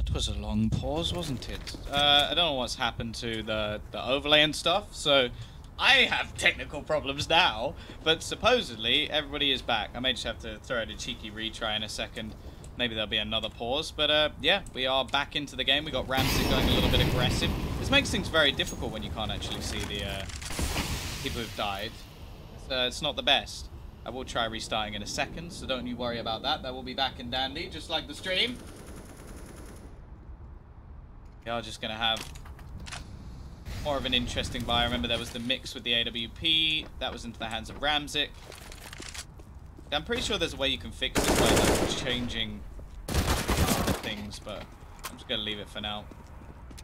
That was a long pause, wasn't it? I don't know what's happened to the overlay and stuff, so I have technical problems now, but supposedly everybody is back. I may just have to throw out a cheeky retry in a second. Maybe there'll be another pause, but yeah, we are back into the game. We got Ramsey going a little bit aggressive. This makes things very difficult when you can't actually see the people who've died. It's not the best. I will try restarting in a second, so don't you worry about that. That will be back in dandy, just like the stream. We are just going to have more of an interesting buy. Remember, there was the mix with the AWP. That was into the hands of Ramzik. I'm pretty sure there's a way you can fix it by like changing things, but I'm just going to leave it for now.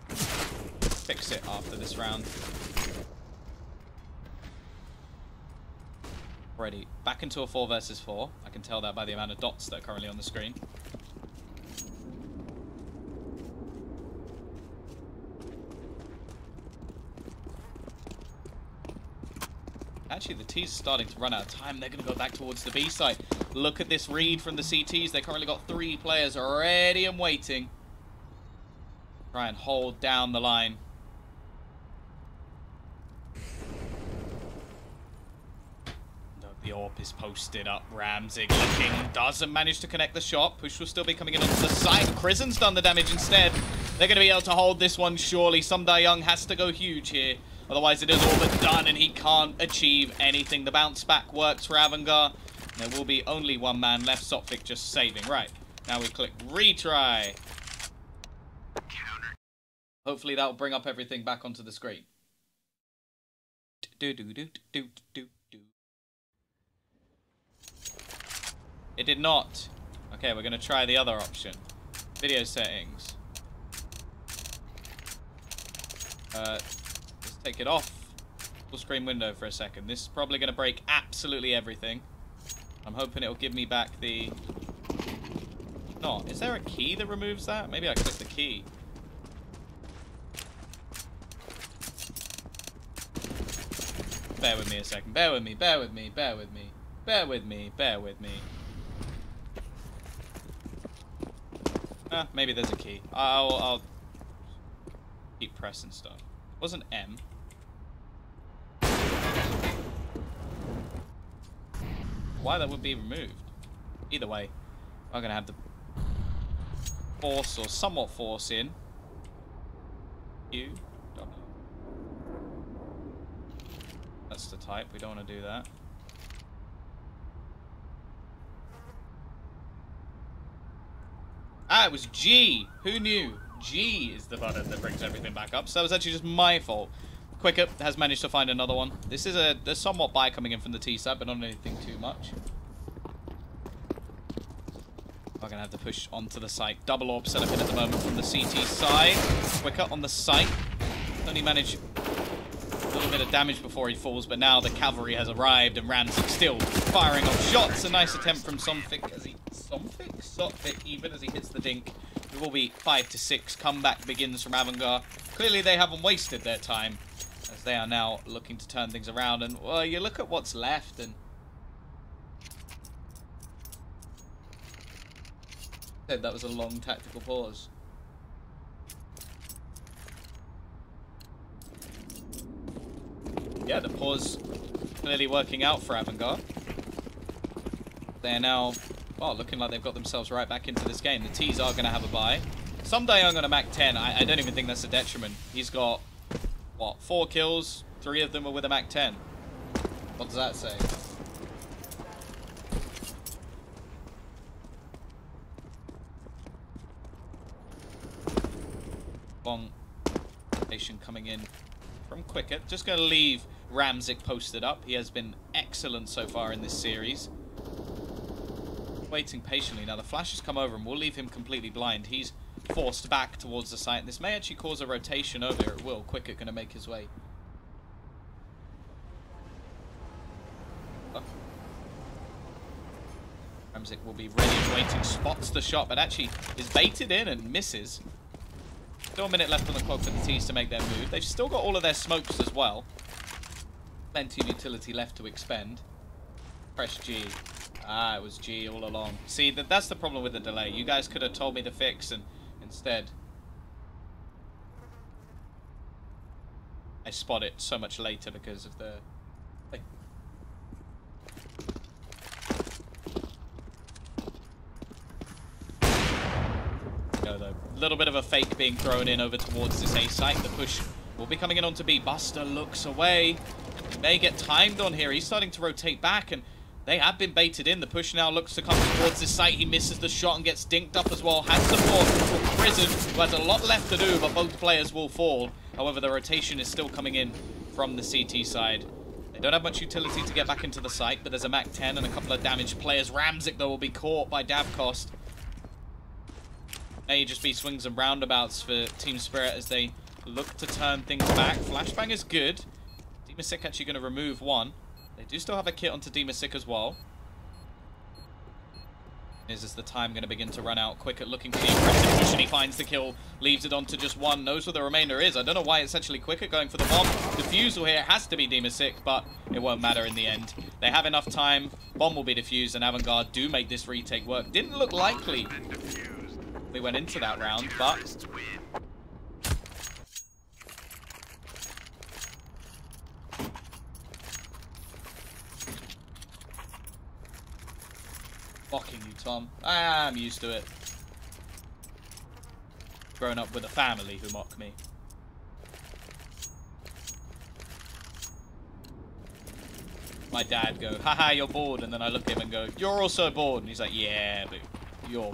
Fix it after this round. Ready. Back into a 4 versus 4. I can tell that by the amount of dots that are currently on the screen. Actually, the T's starting to run out of time. They're going to go back towards the B side. Look at this read from the CTs. They currently got 3 players ready and waiting. Try and hold down the line. The AWP is posted up. Ramsig looking. Doesn't manage to connect the shot. Push will still be coming in onto the side. Krizen's done the damage instead. They're going to be able to hold this one, surely. Young has to go huge here. Otherwise, it is all but done, and he can't achieve anything. The bounce back works for AVANGAR. There will be only one man left. Sophic just saving. Right. Now we click retry. Hopefully, that will bring up everything back onto the screen. It did not. Okay, we're going to try the other option. Video settings. Let's take it off. Full screen window for a second. This is probably going to break absolutely everything. I'm hoping it'll give me back the... No, is there a key that removes that? Maybe I click the key. Bear with me a second. Bear with me, bear with me, bear with me. Bear with me, bear with me. Maybe there's a key. I'll keep pressing stuff. It wasn't M. Why that would be removed? Either way, I'm gonna have to force or somewhat force in. U. W. That's the type. We don't want to do that. Ah, it was G. Who knew? G is the button that brings everything back up. So that was actually just my fault. Quicker has managed to find another one. This is a somewhat buy coming in from the T side, but not anything too much. We're going to have to push onto the site. Double orb set up in at the moment from the CT side. Quicker on the site. Only managed a little bit of damage before he falls, but now the cavalry has arrived and Ramsey still firing off shots. A nice attempt from Somfik as he... Sophic even as he hits the dink. It will be 5-6. Comeback begins from AVANGAR. Clearly they haven't wasted their time as they are now looking to turn things around. And well, you look at what's left and said that was a long tactical pause. Yeah, the pause clearly working out for AVANGAR. They're now, well, looking like they've got themselves right back into this game. The T's are going to have a bye. Young on a Mac 10. I don't even think that's a detriment. He's got, what, 4 kills? 3 of them are with a Mac 10. What does that say? Long station coming in from Quicker. Just going to leave Ramzik posted up. He has been excellent so far in this series. Waiting patiently. Now the flash has come over and we'll leave him completely blind. He's forced back towards the site. This may actually cause a rotation over here. It will. Quicker going to make his way. Oh. Ramzik will be ready and waiting. Spots the shot, but actually is baited in and misses. Still a minute left on the clock for the T's to make their move. They've still got all of their smokes as well. Plenty of utility left to expend. Press G. Ah, it was G all along. See, that's the problem with the delay. You guys could have told me the fix and Instead, I spot it so much later because of the... Like, though. A little bit of a fake being thrown in over towards this A site. The push will be coming in onto B. Buster looks away. He may get timed on here. He's starting to rotate back, and they have been baited in. The push now looks to come towards this site. He misses the shot and gets dinked up as well. Has support from Prison, who has a lot left to do, but both players will fall. However, the rotation is still coming in from the CT side. They don't have much utility to get back into the site, but there's a MAC 10 and a couple of damaged players. Ramzik, though, will be caught by Davcost. May just be swings and roundabouts for Team Spirit as they look to turn things back. Flashbang is good. Demasik actually going to remove one. They do still have a kit onto Demasik as well. Is the time going to begin to run out? Quick at looking for the aggressive push, and he finds the kill. Leaves it onto just one. Knows where the remainder is. I don't know why it's actually quicker going for the bomb. Defusal here. It has to be Demasik, but it won't matter in the end. They have enough time. Bomb will be defused, and AVANGAR do make this retake work. Didn't look likely we went into that round, but mocking you, Tom. I'm used to it. Grown up with a family who mock me. My dad go, haha, you're bored, and then I look at him and go, you're also bored, and he's like, yeah, but you're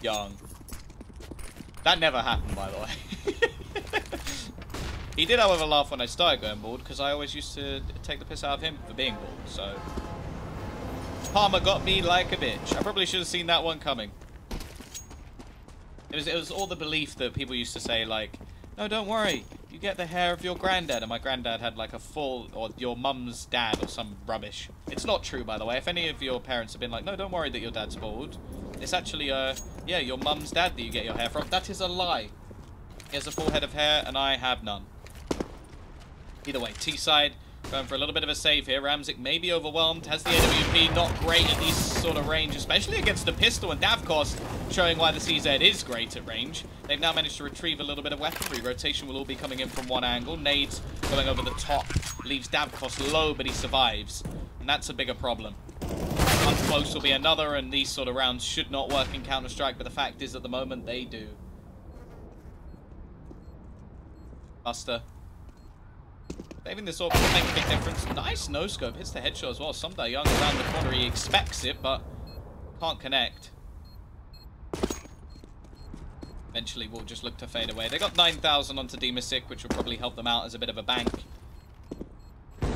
young. That never happened, by the way. He did, however, laugh when I started going bald, because I always used to take the piss out of him for being bald, so... Palmer got me like a bitch. I probably should have seen that one coming. It was all the belief that people used to say, like, no, don't worry, you get the hair of your granddad, and my granddad had like a full, or your mum's dad, or some rubbish. It's not true, by the way. If any of your parents have been like, no, don't worry that your dad's bald, it's actually, yeah, your mum's dad that you get your hair from. That is a lie. He has a full head of hair, and I have none. Either way, T-side, going for a little bit of a save here. Ramzik may be overwhelmed, has the AWP, not great at these sort of range, especially against the pistol, and Davcost showing why the CZ is great at range. They've now managed to retrieve a little bit of weaponry. Rotation will all be coming in from one angle. Nades going over the top, leaves Davcost low, but he survives, and that's a bigger problem. Up close will be another, and these sort of rounds should not work in Counter-Strike, but the fact is at the moment they do. Buster. Saving this orb will make a big difference. Nice no-scope. Hits the headshot as well. Someday Young around the corner. He expects it, but can't connect. Eventually, we'll just look to fade away. They got 9,000 onto Demasik, which will probably help them out as a bit of a bank. The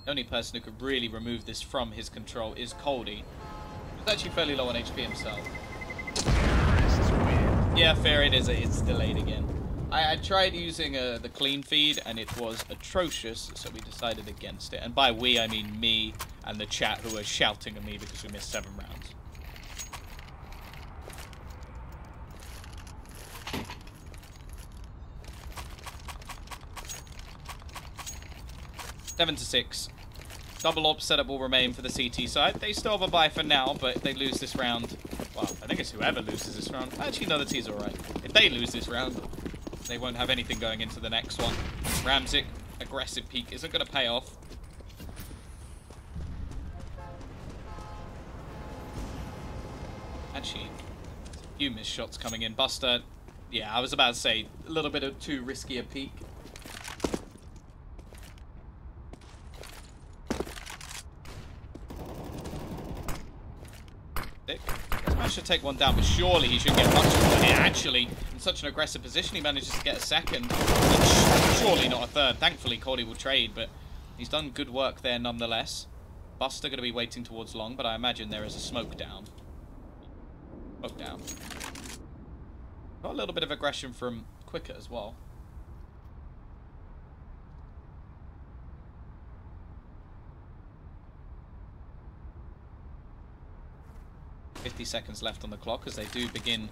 only person who could really remove this from his control is Coldy. He's actually fairly low on HP himself. Yeah, fair. It is. It's delayed again. I tried using the clean feed, and it was atrocious, so we decided against it. And by we, I mean me and the chat who are shouting at me because we missed 7 rounds. Seven to 6. Double op setup will remain for the CT side. They still have a bye for now, but if they lose this round... Well, I think it's whoever loses this round. Actually, no, the T's alright. If they lose this round... They won't have anything going into the next one. Ramzik, aggressive peek, isn't going to pay off. Actually, a few missed shots coming in. Buster, yeah, I was about to say, a little bit of too risky a peek. Managed to take one down, but surely he should get much more here. Actually, in such an aggressive position, he manages to get a second. Surely not a third. Thankfully, Cordy will trade, but he's done good work there nonetheless. Buster going to be waiting towards long, but I imagine there is a smoke down. Smoke down. Got a little bit of aggression from Quicker as well. .50 seconds left on the clock as they do begin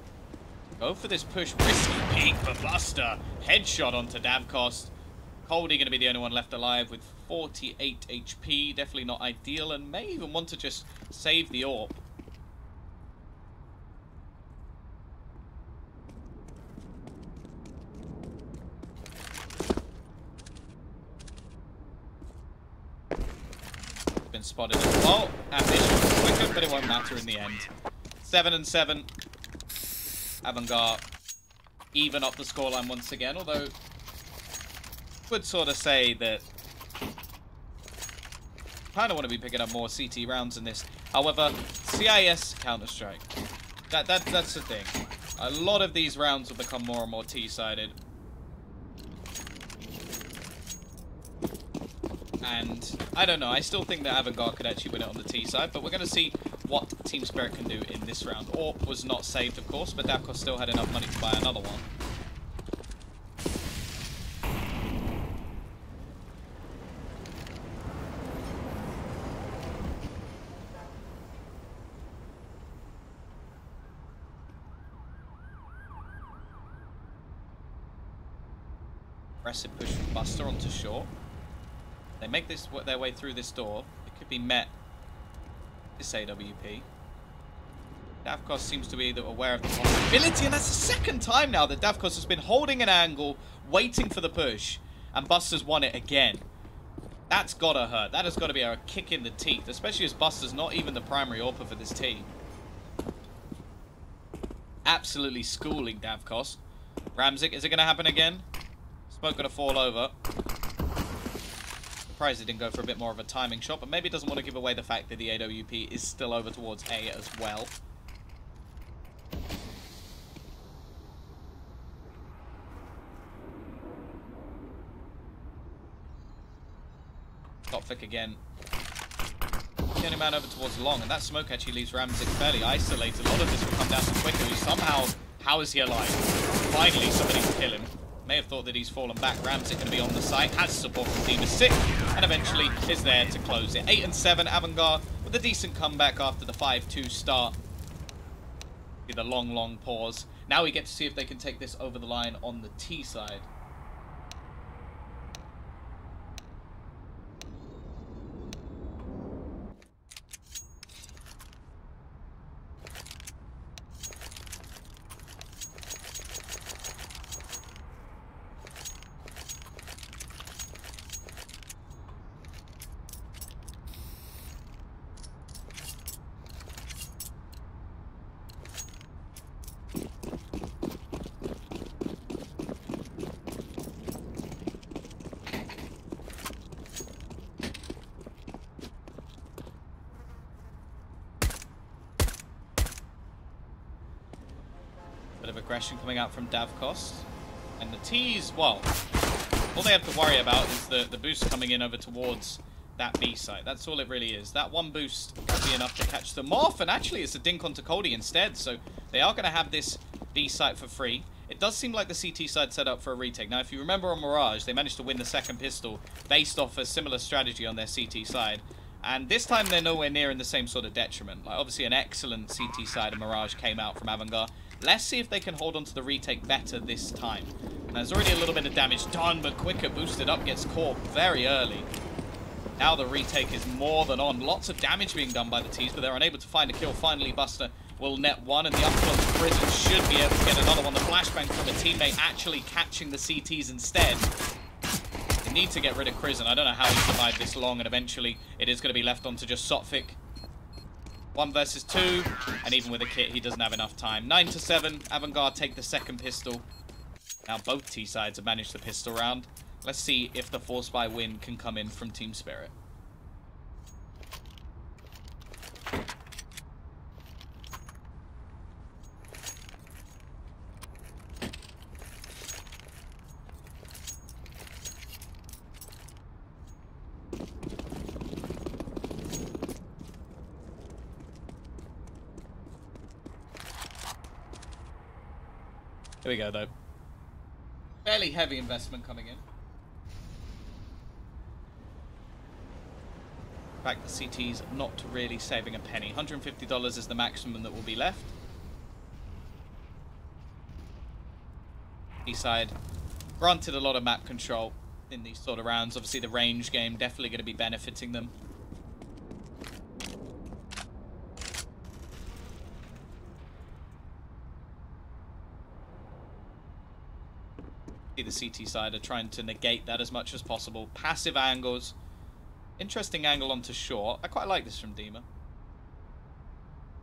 to go for this push. Risky peek for Buster. Headshot onto Davcost. Coldy going to be the only one left alive with 48 HP. Definitely not ideal, and may even want to just save the AWP. spotted as well. Ambition was quicker, but it won't matter in the end. 7 and 7. AVANGAR even up the scoreline once again, although would sort of say that kind of want to be picking up more CT rounds in this. However, CIS Counter-Strike, that's the thing. A lot of these rounds will become more and more T-sided. And I don't know, I still think that AVANGAR could actually win it on the T side, but we're going to see what Team Spirit can do in this round. AWP was not saved, of course, but Davkos still had enough money to buy another one. Aggressive push from Buster onto short. They make their way through this door. It could be met. This AWP. Davkos seems to be aware of the possibility, and that's the second time now that Davkos has been holding an angle, waiting for the push, and Buster's won it again. That's gotta hurt. That has got to be a kick in the teeth, especially as Buster's not even the primary AWPer for this team. Absolutely schooling Davkos. Ramzik, is it going to happen again? Smoke going to fall over. Surprised he didn't go for a bit more of a timing shot, but maybe doesn't want to give away the fact that the AWP is still over towards A as well. Top flick again. The only man over towards long, and that smoke actually leaves Ramzik fairly isolated. A lot of this will come down to Quicker, who somehow, how is he alive? Finally, somebody can kill him. May have thought that he's fallen back. Ramzik going to be on the site, has support from Team is sick, and eventually is there to close it. 8 and 7, AVANGAR with a decent comeback after the 5-2 start. With a long pause. Now we get to see if they can take this over the line on the T side. Bit of aggression coming out from Davkos. And the T's, well, all they have to worry about is the boost coming in over towards that B site. That's all it really is. That one boost will be enough to catch them off, and actually it's a dink onto Cody instead, so they are going to have this B site for free. It does seem like the CT side set up for a retake. Now, if you remember on Mirage, they managed to win the second pistol based off a similar strategy on their CT side. And this time they're nowhere near in the same sort of detriment. Like, obviously an excellent CT side of Mirage came out from AVANGAR. Let's see if they can hold on to the retake better this time. And there's already a little bit of damage done, but Quicker boosted up, gets caught very early. Now the retake is more than on. Lots of damage being done by the T's, but they're unable to find a kill. Finally, Buster will net one, and the up close Prison should be able to get another one. The flashbang from a teammate actually catching the CTs instead. They need to get rid of Prison. I don't know how he survived this long, and eventually it is going to be left on to just Sotfik. 1 versus 2, and even with a kit, he doesn't have enough time. 9 to 7, AVANGAR take the second pistol. Now both T sides have managed the pistol round. Let's see if the Force by win can come in from Team Spirit. Here we go, though. Fairly heavy investment coming in. In fact, the CT's not really saving a penny. $150 is the maximum that will be left. Eastside, granted a lot of map control in these sort of rounds. Obviously, the range game definitely going to be benefiting them. The CT side are trying to negate that as much as possible. Passive angles, Interesting angle onto short. I quite like this from Dima.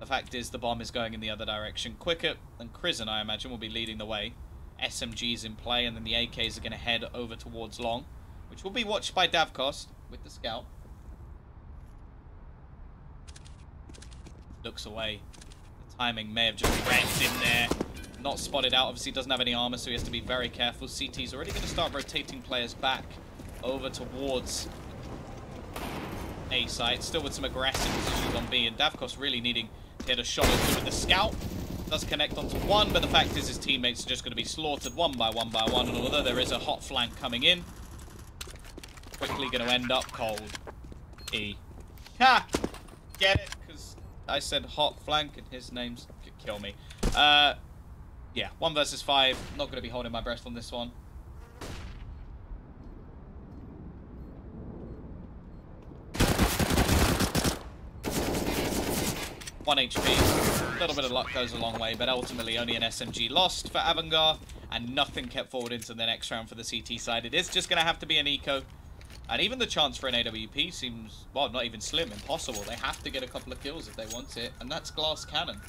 The fact is the bomb is going in the other direction quicker, and Crizzen, I imagine, will be leading the way. SMG's in play, and then the AKs are going to head over towards long, which will be watched by Davkos with the scout. Looks away. The timing may have just wrecked him there. Not spotted out. Obviously doesn't have any armor, so he has to be very careful. CT's already going to start rotating players back over towards A site. Still with some aggressive positions on B, and Davkos really needing to hit a shot or two with the scout. Does connect onto one, but the fact is his teammates are just going to be slaughtered one by one by one, and although there is a hot flank coming in, quickly going to end up cold. E. Ha! Get it? Because I said hot flank and his name's... Kill me. Yeah, 1 versus 5. Not going to be holding my breath on this one. One HP. A little bit of luck goes a long way, but ultimately only an SMG lost for AVANGAR, and nothing kept forward into the next round for the CT side. It is just going to have to be an eco. And even the chance for an AWP seems, well, not even slim, impossible. They have to get a couple of kills if they want it, and that's glass cannon.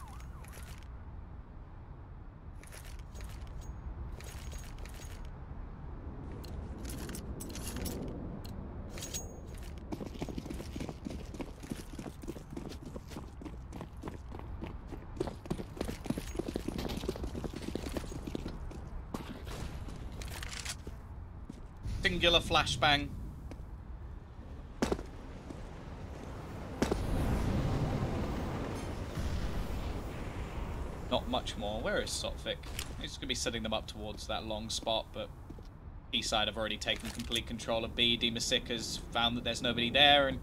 Singular flashbang. Not much more. Where is Sotfik? He's going to be setting them up towards that long spot, but B side have already taken complete control of B. Demasik has found that there's nobody there, and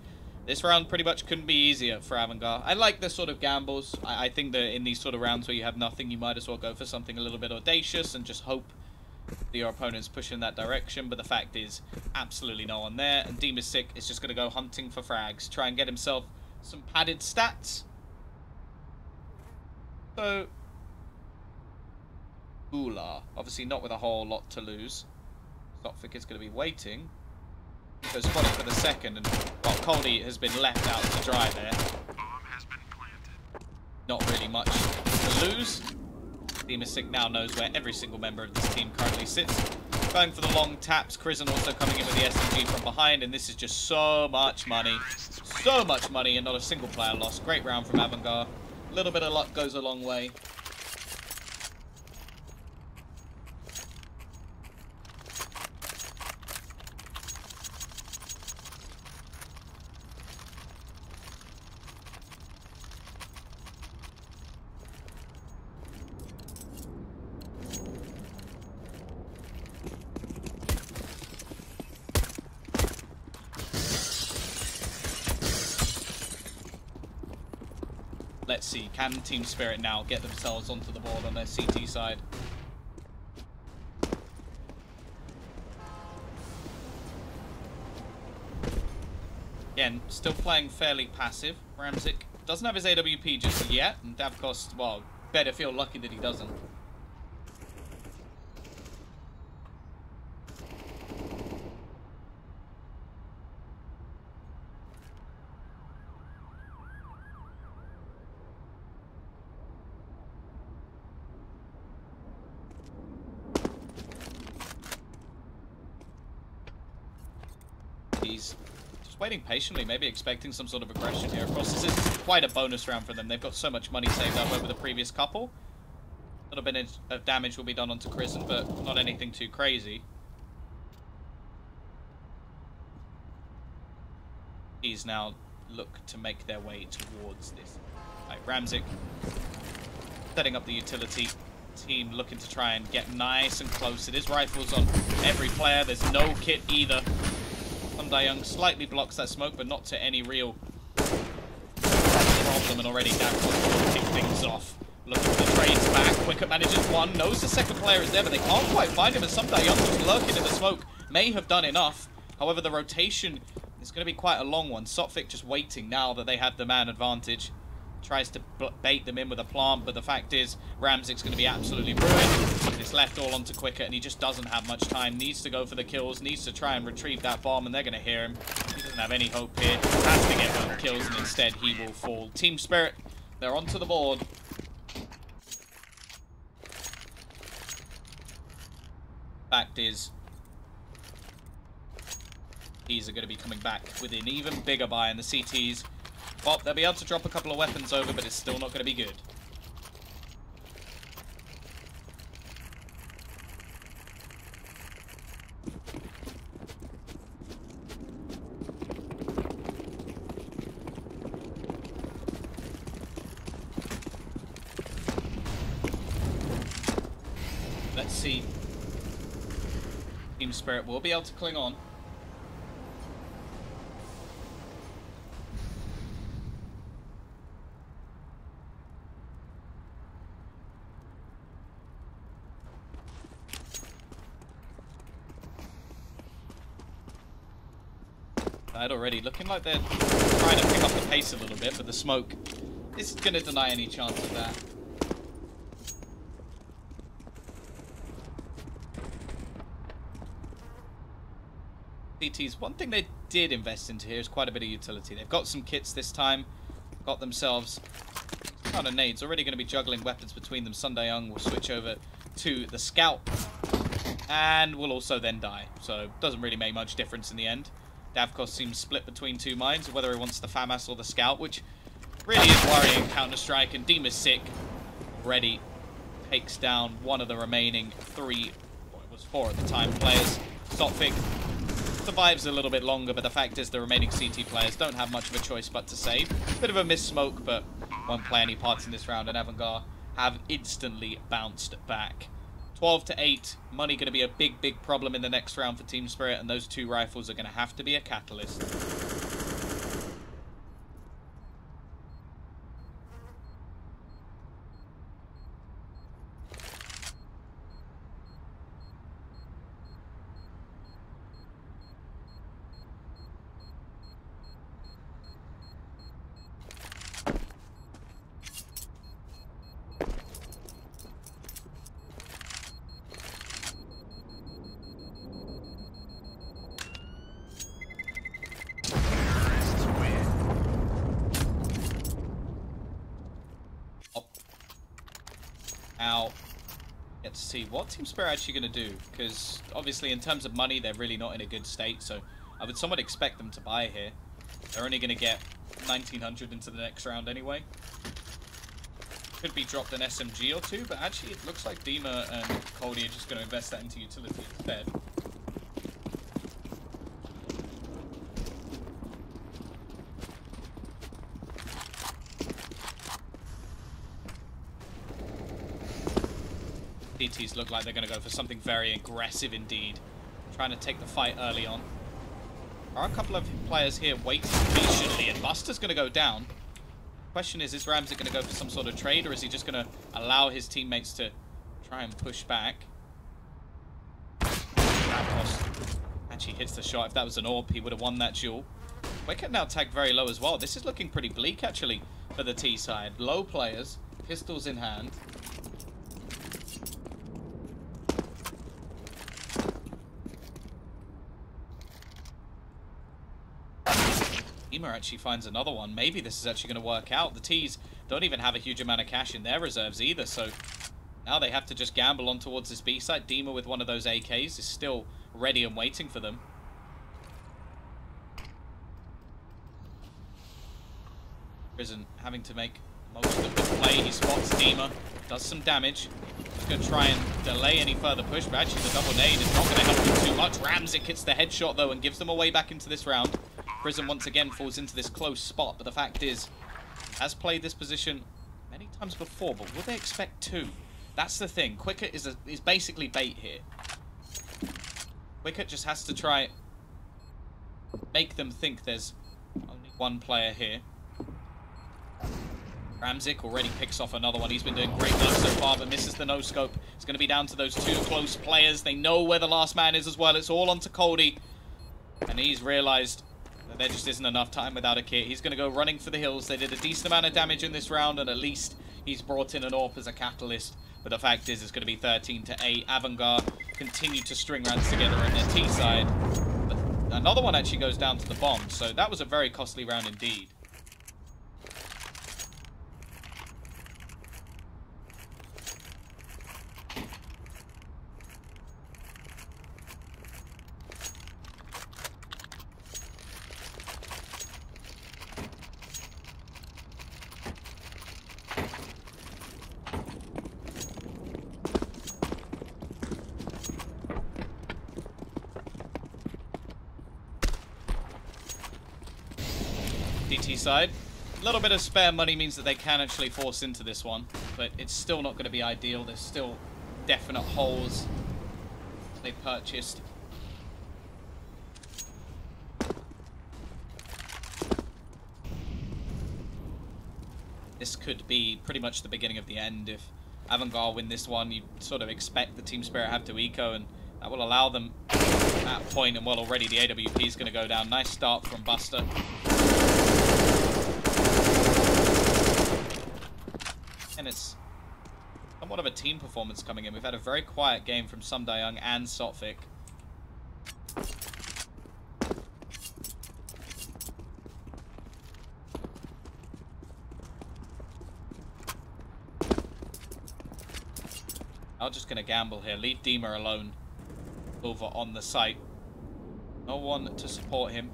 this round pretty much couldn't be easier for AVANGAR. I like the sort of gambles. I think that in these sort of rounds where you have nothing, you might as well go for something a little bit audacious and just hope that your opponent's pushing in that direction, but the fact is absolutely no one there, and Demasik is just going to go hunting for frags, try and get himself some padded stats. So, Ula, obviously not with a whole lot to lose. Sotfik is going to be waiting. So spotted for the second, and well, Coldy has been left out to dry there. Not really much to lose. Demasik now knows where every single member of this team currently sits. Going for the long taps. Crizzen also coming in with the SMG from behind, and this is just so much money. So much money, and not a single player lost. Great round from AVANGAR. A little bit of luck goes a long way. Let's see, can Team Spirit now get themselves onto the board on their CT side? Again, still playing fairly passive. Ramzik doesn't have his AWP just yet, and Davkos, well, better feel lucky that he doesn't. He's just waiting patiently, maybe expecting some sort of aggression here. Of course, this is quite a bonus round for them. They've got so much money saved up over the previous couple. A little bit of damage will be done onto Crizzen, but not anything too crazy. He's now look to make their way towards this. Right, Ramzik setting up the utility. Team looking to try and get nice and close. It is rifles on every player. There's no kit either. Young slightly blocks that smoke, but not to any real problem, and already Davkos kick things off. Looking for the trades back. Quicker manages one, knows the second player is there, but they can't quite find him, and Young just lurking in the smoke may have done enough. However, the rotation is going to be quite a long one. Sotfik just waiting now that they have the man advantage. tries to bait them in with a plant, but the fact is Ramzik's going to be absolutely ruined. It's left all onto Quicker, and he just doesn't have much time. Needs to go for the kills, needs to try and retrieve that bomb, and they're going to hear him. He doesn't have any hope here. Has to get both kills, and instead he will fall. Team Spirit, they're onto the board. Fact is, these are going to be coming back with an even bigger buy in the CTs. Well, they'll be able to drop a couple of weapons over, but it's still not going to be good. Let's see. Team Spirit will be able to cling on. Already looking like they're trying to pick up the pace a little bit, but the smoke is going to deny any chance of that. CTs, one thing they did invest into here is quite a bit of utility. They've got some kits this time, got themselves a ton of nades, already going to be juggling weapons between them. Sunday Young will switch over to the Scout, and will also then die, so it doesn't really make much difference in the end. Davkos seems split between two minds, whether he wants the FAMAS or the Scout, which really is worrying in Counter-Strike, and Dima's sick. Already takes down one of the remaining three, or it was four at the time, players. Sotfig survives a little bit longer, but the fact is the remaining CT players don't have much of a choice but to save. Bit of a miss smoke, but won't play any parts in this round, and AVANGAR have instantly bounced back. 12-8, money going to be a big problem in the next round for Team Spirit, and those two rifles are going to have to be a catalyst. Now, get to see what Team Spirit are actually going to do, because obviously in terms of money they're really not in a good state, so I would somewhat expect them to buy here. They're only going to get 1900 into the next round anyway. Could be dropped an SMG or two, but actually it looks like Dima and Cody are just going to invest that into utility instead. DTs look like they're going to go for something very aggressive indeed. Trying to take the fight early on. There are a couple of players here waiting patiently, and Buster's going to go down. Question is Ramzik going to go for some sort of trade, or is he just going to allow his teammates to try and push back? Actually hits the shot. If that was an AWP, he would have won that duel. Wicket now tagged very low as well. This is looking pretty bleak, actually, for the T side. Low players, pistols in hand. Dima actually finds another one. Maybe this is actually going to work out. The T's don't even have a huge amount of cash in their reserves either, so now they have to just gamble on towards this B side. Dima with one of those AKs is still ready and waiting for them. Prison having to make most of the play. He spots Dima, does some damage. He's going to try and delay any further push, but actually the double nade is not going to help him too much. Ramzik hits the headshot though and gives them a way back into this round. Prison once again falls into this close spot, but the fact is, has played this position many times before, but will they expect two? That's the thing. Quicker is basically bait here. Quicker just has to try make them think there's only one player here. Ramzik already picks off another one. He's been doing great work so far, but misses the no-scope. It's going to be down to those two close players. They know where the last man is as well. It's all onto Cody, and he's realized But there just isn't enough time without a kit. He's going to go running for the hills. They did a decent amount of damage in this round, and at least he's brought in an AWP as a catalyst. But the fact is, it's going to be 13-8. AVANGAR continue to string rounds together on their T side. But another one actually goes down to the bomb, so that was a very costly round indeed. DT side, a little bit of spare money means that they can actually force into this one, but it's still not going to be ideal. There's still definite holes they purchased. This could be pretty much the beginning of the end. If AVANGAR win this one, you sort of expect the Team Spirit have to eco, and that will allow them at that point. And well, already the AWP is going to go down. Nice start from Buster. And it's somewhat of a team performance coming in. We've had a very quiet game from Sumdayoung and Sotvik. I'm just going to gamble here. Leave Dima alone over on the site. No one to support him.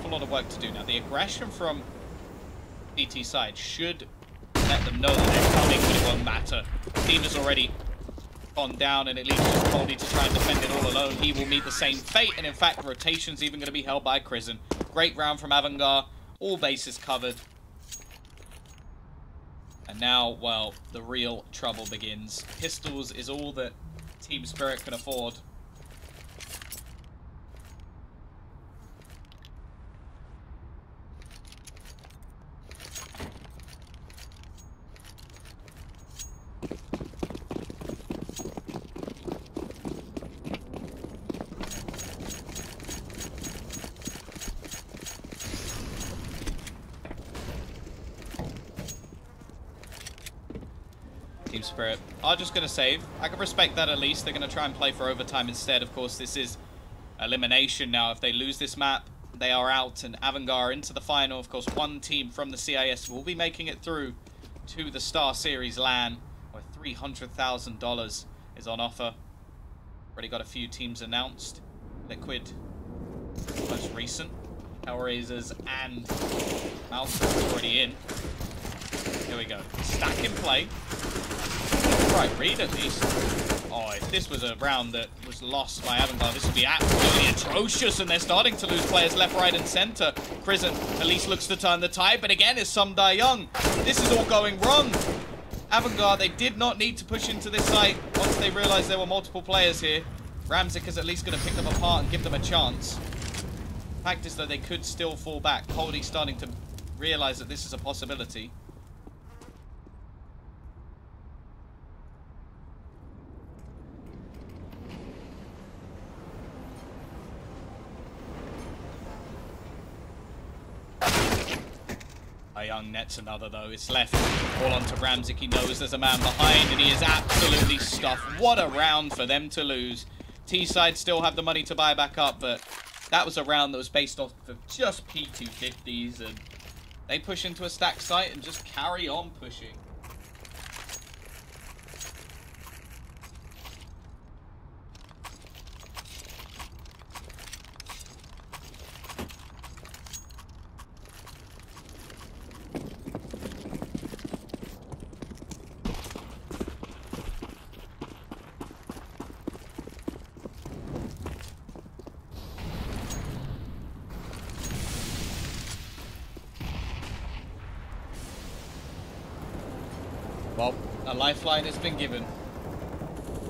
A lot of work to do now. The aggression from DT side should let them know that they're coming, but it won't matter. Team has already gone down, and it leaves just Cody to try and defend it all alone. He will meet the same fate, and in fact, rotation's even going to be held by Crizzen. Great round from AVANGAR. All bases covered. And now, well, the real trouble begins. Pistols is all that Team Spirit can afford. Team Spirit are just going to save. I can respect that at least. They're going to try and play for overtime instead. Of course, this is elimination now. If they lose this map, they are out, and AVANGAR into the final. Of course, one team from the CIS will be making it through to the StarSeries LAN, where $300,000 is on offer. Already got a few teams announced. Liquid, most recent. Hellraisers and Mouse already in. Here we go. Stack in play. Right, read at least. Oh, if this was a round that was lost by AVANGAR, this would be absolutely atrocious, and they're starting to lose players left, right, and center. Crizzen at least looks to turn the tide, but again, it's Sumdayoung. This is all going wrong. AVANGAR, they did not need to push into this site once they realized there were multiple players here. Ramzik is at least going to pick them apart and give them a chance. The fact is that they could still fall back. Cody's starting to realize that this is a possibility. Young nets another though. It's left all onto Ramzik. He knows there's a man behind, and he is absolutely stuffed. What a round for them to lose. T-side still have the money to buy back up, but that was a round that was based off of just P250s, and they push into a stack site and just carry on pushing. Well, a lifeline has been given.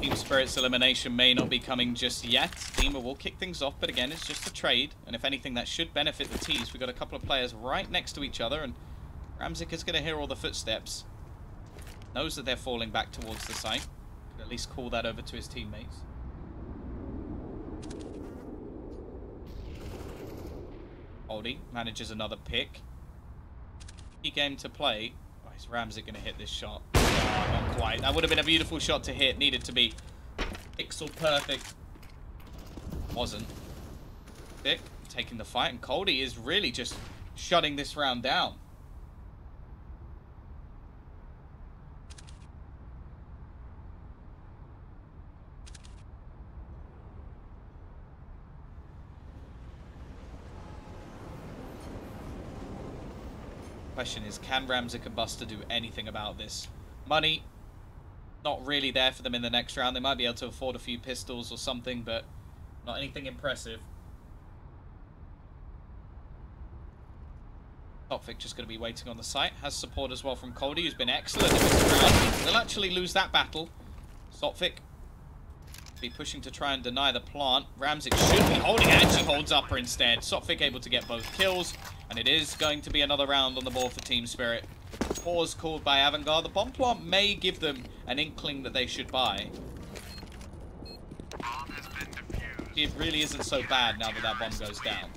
Team Spirit's elimination may not be coming just yet. Dima will kick things off, but again, it's just a trade. And if anything, that should benefit the T's. We've got a couple of players right next to each other, and Ramzik is going to hear all the footsteps. Knows that they're falling back towards the site. At least call that over to his teammates. Oldie manages another pick. Key game to play. Oh, is Ramsey going to hit this shot? Oh, not quite. That would have been a beautiful shot to hit. Needed to be pixel perfect. Wasn't. Vic taking the fight, and Coldy is really just shutting this round down. Question is, can Ramzik and Buster do anything about this? Money, not really there for them in the next round. They might be able to afford a few pistols or something, but not anything impressive. Topvic just going to be waiting on the site. Has support as well from Coldy, who's been excellent in this round. They'll actually lose that battle. Sophic be pushing to try and deny the plant. Ramzik should be holding it, and she holds upper instead. Sophic able to get both kills, and it is going to be another round on the board for Team Spirit. Pause called by AVANGAR. The bomb plant may give them an inkling that they should buy. It really isn't so bad now that that bomb goes down.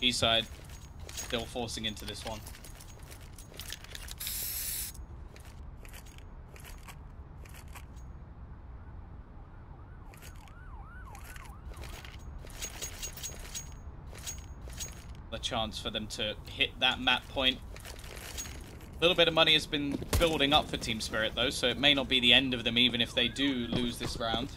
B-side still forcing into this one. The chance for them to hit that map point. A little bit of money has been building up for Team Spirit though, so it may not be the end of them even if they do lose this round.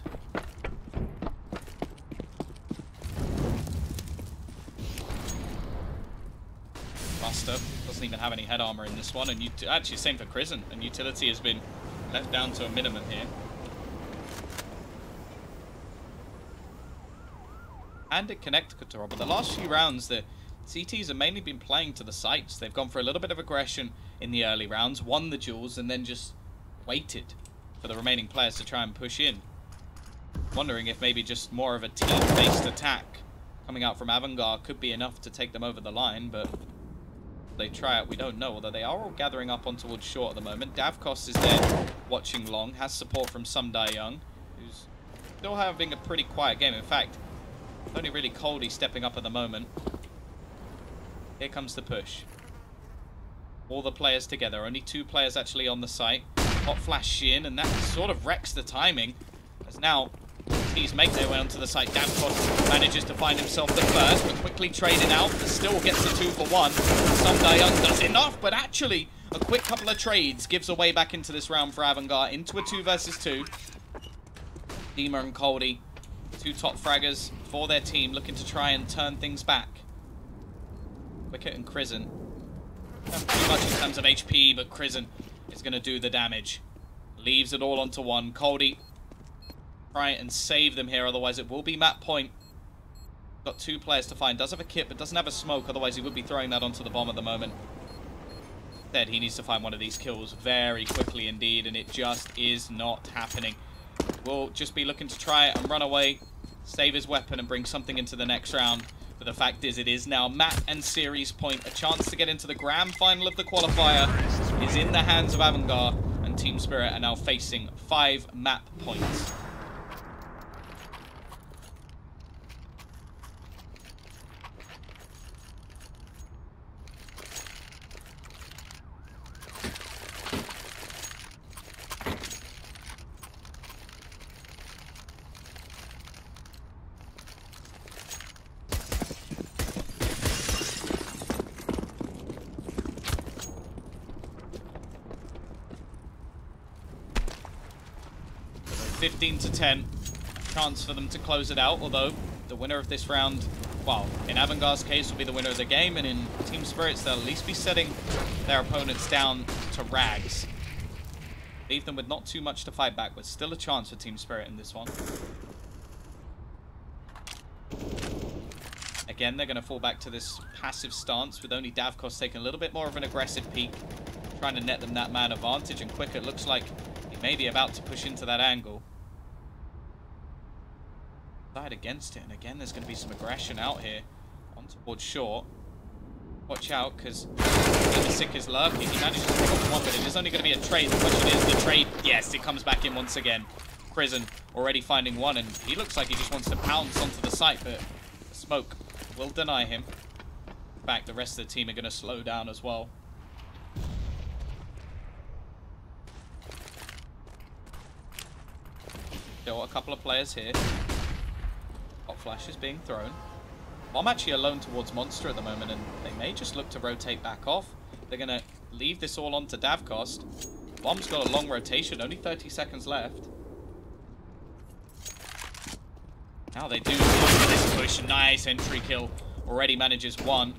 Buster doesn't even have any head armor in this one, and actually same for Crizzen, and utility has been left down to a minimum here. And it connected to Rob. But the last few rounds, the CTs have mainly been playing to the sites. They've gone for a little bit of aggression in the early rounds, won the duels, and then just waited for the remaining players to try and push in. Wondering if maybe just more of a team-based attack coming out from AVANGAR could be enough to take them over the line, but they try it, we don't know, although they are all gathering up on towards short at the moment. Davkos is there watching long, has support from Sundai Young, who's still having a pretty quiet game. In fact, only really Coldy stepping up at the moment. Here comes the push. All the players together, only 2 players actually on the site. Hot flash in, and that sort of wrecks the timing, as now He's make their way onto the site. Davkos manages to find himself the first, but quickly traded out, but still gets the 2 for 1. Sundai Young does enough, but actually a quick couple of trades gives a way back into this round for AVANGAR, into a 2 versus 2. Dima and Coldy, 2 top fraggers for their team, looking to try and turn things back. Wicket and Crizzen. Not too much in terms of HP, but Crizzen is going to do the damage. Leaves it all onto 1. Coldy, try and save them here, otherwise it will be map point. Got 2 players to find. Does have a kit, but doesn't have a smoke, otherwise he would be throwing that onto the bomb at the moment. Instead, he needs to find one of these kills very quickly indeed, and it just is not happening. Will just be looking to try it and run away, save his weapon and bring something into the next round. But the fact is, it is now map and series point. A chance to get into the grand final of the qualifier is in the hands of AVANGAR, and Team Spirit are now facing 5 map points. $15 to 10. Chance for them to close it out, although the winner of this round well, in AVANGAR's case, will be the winner of the game, and in Team Spirit's, they'll at least be setting their opponents down to rags. Leave them with not too much to fight back with. Still a chance for Team Spirit in this one. Again, they're going to fall back to this passive stance with only Davkos taking a little bit more of an aggressive peek, trying to net them that man advantage, and Quick, it looks like he may be about to push into that angle. Side against it, and again, there's going to be some aggression out here on towards short. Watch out, because the Sick is lurking. He manages to pick up one, but it is only going to be a trade. The question is the trade. Yes, it comes back in once again. Prison already finding one, and he looks like he just wants to pounce onto the site, but the smoke will deny him. In fact, the rest of the team are going to slow down as well. Still a couple of players here. Hot flash is being thrown. Bomb actually alone towards Monster at the moment, and they may just look to rotate back off. They're going to leave this all on to Davkost. Bomb's got a long rotation, only 30 seconds left. Now they do look for this push. Nice entry kill. Already manages one.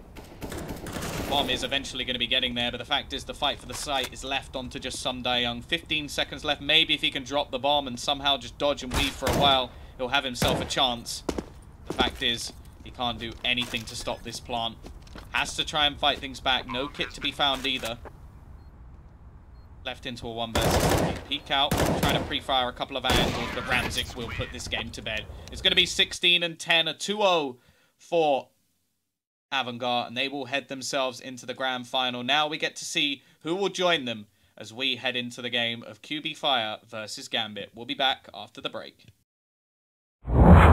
Bomb is eventually going to be getting there, but the fact is the fight for the site is left onto just Sundae. 15 seconds left. Maybe if he can drop the bomb and somehow just dodge and weave for a while, he'll have himself a chance. The fact is, he can't do anything to stop this plant. Has to try and fight things back. No kit to be found either. Left into a 1v. Peek out, trying to pre-fire a couple of angles, but Ramzik will put this game to bed. It's going to be 16 and 10, a 2-0 for AVANGAR, and they will head themselves into the grand final. Now we get to see who will join them as we head into the game of QB Fire versus Gambit. We'll be back after the break.